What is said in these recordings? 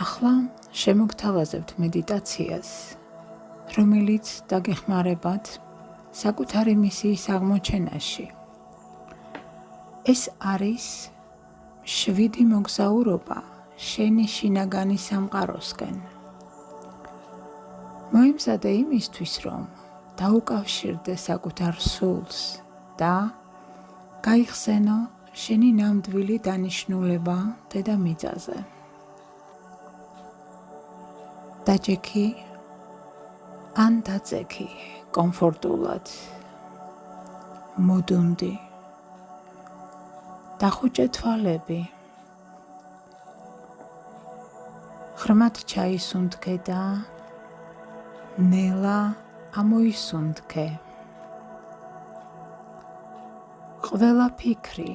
ახლა შემოგთავაზებთ მედიტაციას, რომელიც დაგეხმარებათ საკუთარი მისიის აღმოჩენაში. ეს არის 7 მოგზაურობა შენი შინაგანი სამყაროსკენ. მოიმზადე იმისთვის, რომ დაუკავშირდე საკუთარ სულს და გაიხსენო შენი ნამდვილი დანიშნულება დედამიწაზე. დაჯექი ან დაწექი კომფორტულად. მოდუნდი. დახუჭე თვალები. ღრმად ჩაისუნთქე და ნელა ამოისუნთქე. ყველა ფიქრი,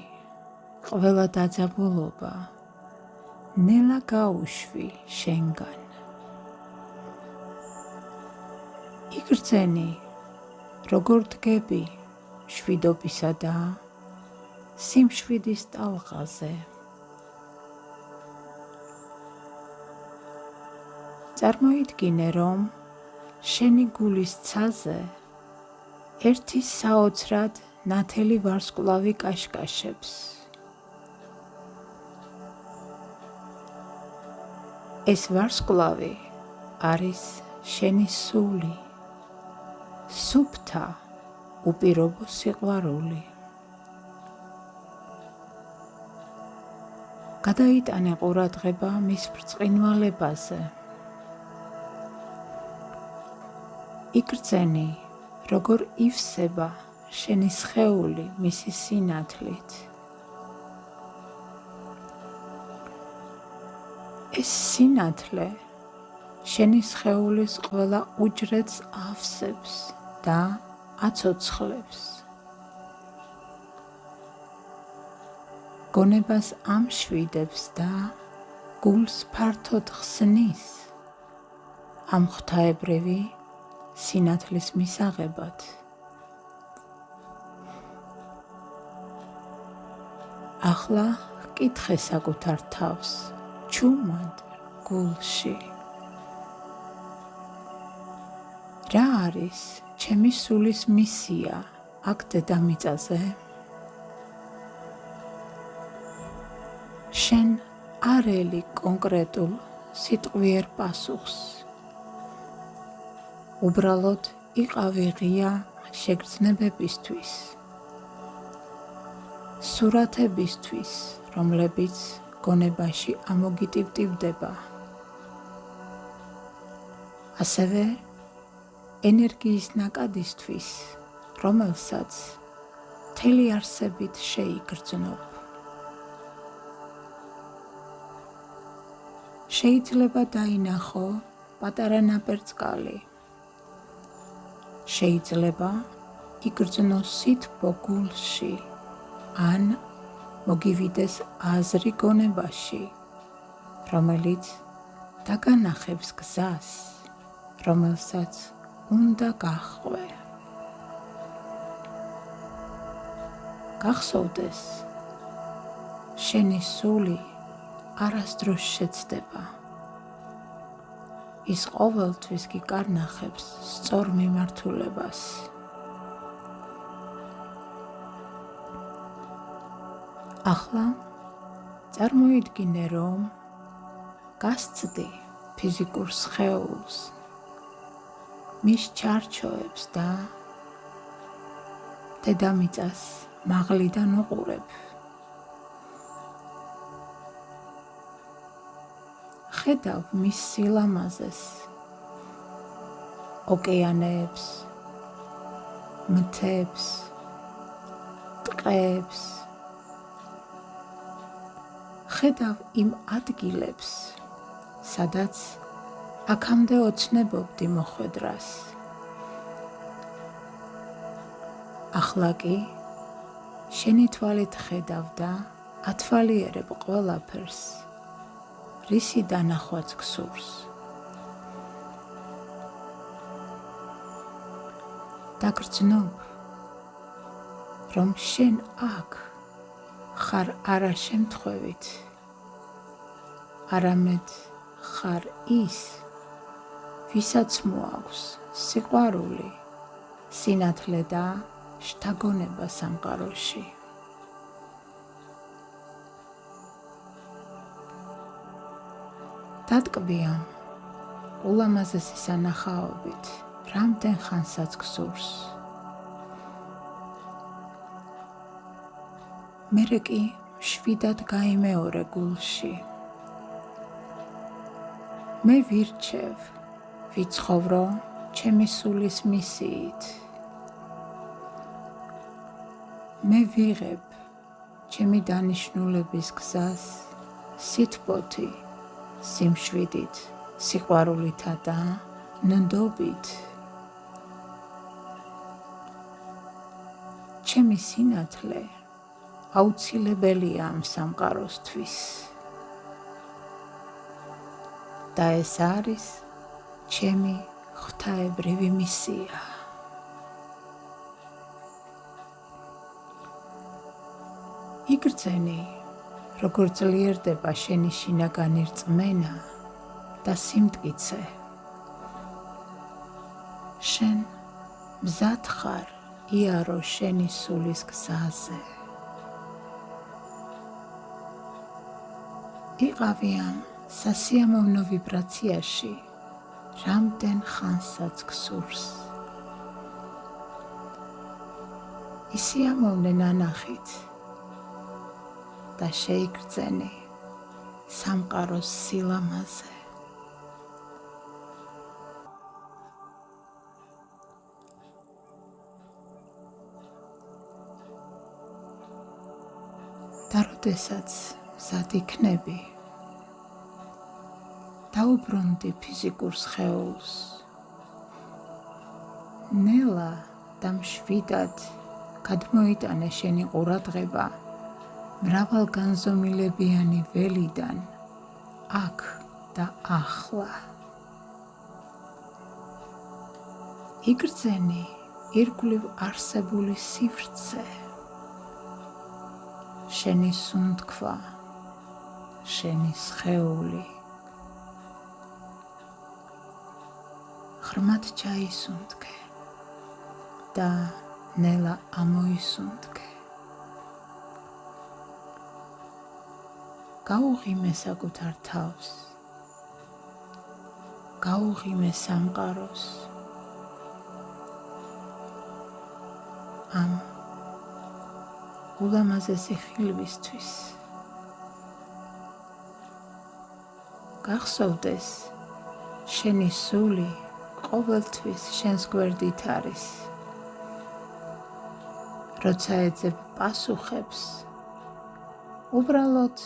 ყველა დაძაბულობა ნელა გაუშვი შენგან. იგრძენი, როგორ დგები მშვიდობისა და სიმშვიდის ტალღაზე. წარმოიდგინე, რომ შენი გულის ცაზე ერთი საოცრად ნათელი ვარსკვლავი კაშკაშებს. ეს ვარსკვლავი არის შენი სული, სუფთა უპირობო სიყვარული. გადაიტანე ყურადღება მის ბრწყინვალებაზე. იგრძენი, როგორ ივსება შენი სხეული მისი სინათლით. ეს სინათლე შენი სხეულის ყველა უჯრედს ავსებს და აცოცხლებს. გონებას ამშვიდებს და გულს ფართოდ ხსნის ამ ღვთაებრივი სინათლის მისაღებად. ახლა ჰკითხე საკუთარ თავს, ჩუმად გულში. რა არის ჩემი სულის მისია აქ დედამიწაზე? შენ არელი კონკრეტულ სიტყვიერ პასუხს. უბრალოდ იყავი ღია შეგრძნებებისთვის, სურათებისთვის, რომლებიც გონებაში ამოგიტივტივდება. ასევე ენერგიის ნაკადისთვის, რომელსაც მთელი არსებით შეიგრძნობ. შეიძლება დაინახო პატარა ნაპერწკალი. შეიძლება იგრძნო სითბო გულში, ან მოგივიდეს აზრი გონებაში, რომელიც დაგანახებს გზას, რომელსაც უნდა გაჰყვე. გახსოვდეს, შენი სული არასდროს შეცდება. ის ყოველთვის გიკარნახებს სწორ მიმართულებას. ახლა წარმოიდგინე, რომ გასცდი ფიზიკურ სხეულს, მის ჩარჩოებს და დედამიწას მაღლიდან უყურებ. ხედავ მის სილამაზეს, ოკეანეებს, მთებს, ტყეებს. ხედავ იმ ადგილებს, სადაც აქამდე ოცნებობდი მოხვედრას. ახლა კი შენი თვალით ხედავ და ათვალიერებ ყველაფერს, რისი დანახვაც გსურს. დაგრძნობ, რომ შენ აქ ხარ არა შემთხვევით, არამედ ხარ ის, ვისაც მოაქვს სიყვარული, სინათლე და შთაგონება სამყაროში. დატკბიან ულამაზესი სანახაობით, რამდენ ხანსაც გსურს. მერე კი შვიდად გაიმეორე გულში. მე ვირჩევ, ვიცხოვრო ჩემი სულის მისიით. მე ვიღებ ჩემი დანიშნულების გზას სითბოთი, სიმშვიდით, სიყვარულითა და ნდობით. ჩემი სინათლე აუცილებელია ამ სამყაროსთვის და ეს არის ჩემი ღვთაებრივი მისია. იგრძენი, როგორ ძლიერდება შენი შინაგანი რწმენა და სიმტკიცე. შენ მზად ხარ იარო შენი სულის გზაზე. იყავი ამ სასიამოვნო ვიბრაციაში, რამდენ ხანსაც გსურს. ისიამოვნე ნანახით და შეიგრძენი სამყაროს სილამაზე. და როდესაც მზად იქნები, დაუბრუნდი ფიზიკურ სხეულს. ნელა და მშვიდად გადმოიტანე შენი ყურადღება მრავალგანზომილებიანი ველიდან აქ და ახლა. იგრძენი ირგვლივ არსებული სივრცე, შენი სუნთქვა, შენი სხეული. ღრმად ჩაისუნთქე და ნელა ამოისუნთქე. გაუღიმე საკუთარ თავს, გაუღიმე სამყაროს. ამ ულამაზესი ხილვისთვის გახსოვდეს, შენი სული ყოველთვის შენს გვერდით არის. როცა ეძებ პასუხებს, უბრალოდ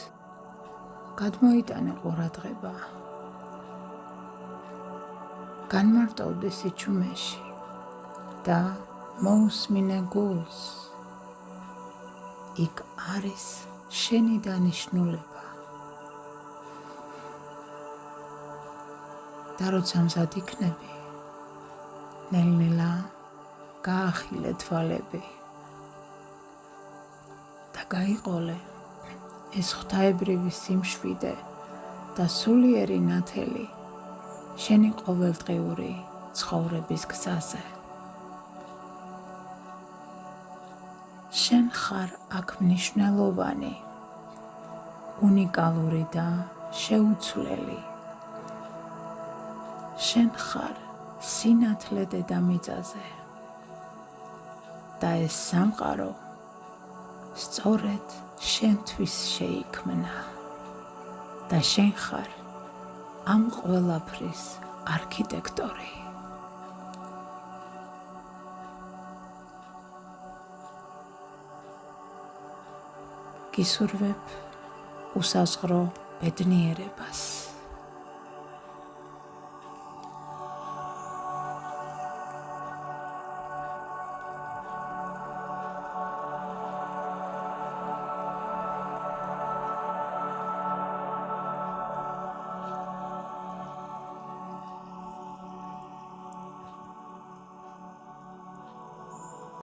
გადმოიტანე ყურადღება. განმარტოვდი სიჩუმეში და მოусმინე გულს. იქ არის შენი დანიშნულება. და როცა მზად იქნები, ნელ-ნელა გაახილე თვალები და გაიყოლე ეს ღვთაებრივი სიმშვიდე და სულიერი ნათელი შენი ყოველდღიური ცხოვრების გზაზე. შენ ხარ აქ მნიშვნელოვანი, უნიკალური და შეუცვლელი. შენ ხარ სინათლე დედამიწაზე და ეს სამყარო სწორედ შენთვის შეიქმნა და შენ ხარ ამ ყველაფრის არქიტექტორი. გისურვებ უსაზღრო ბედნიერებას.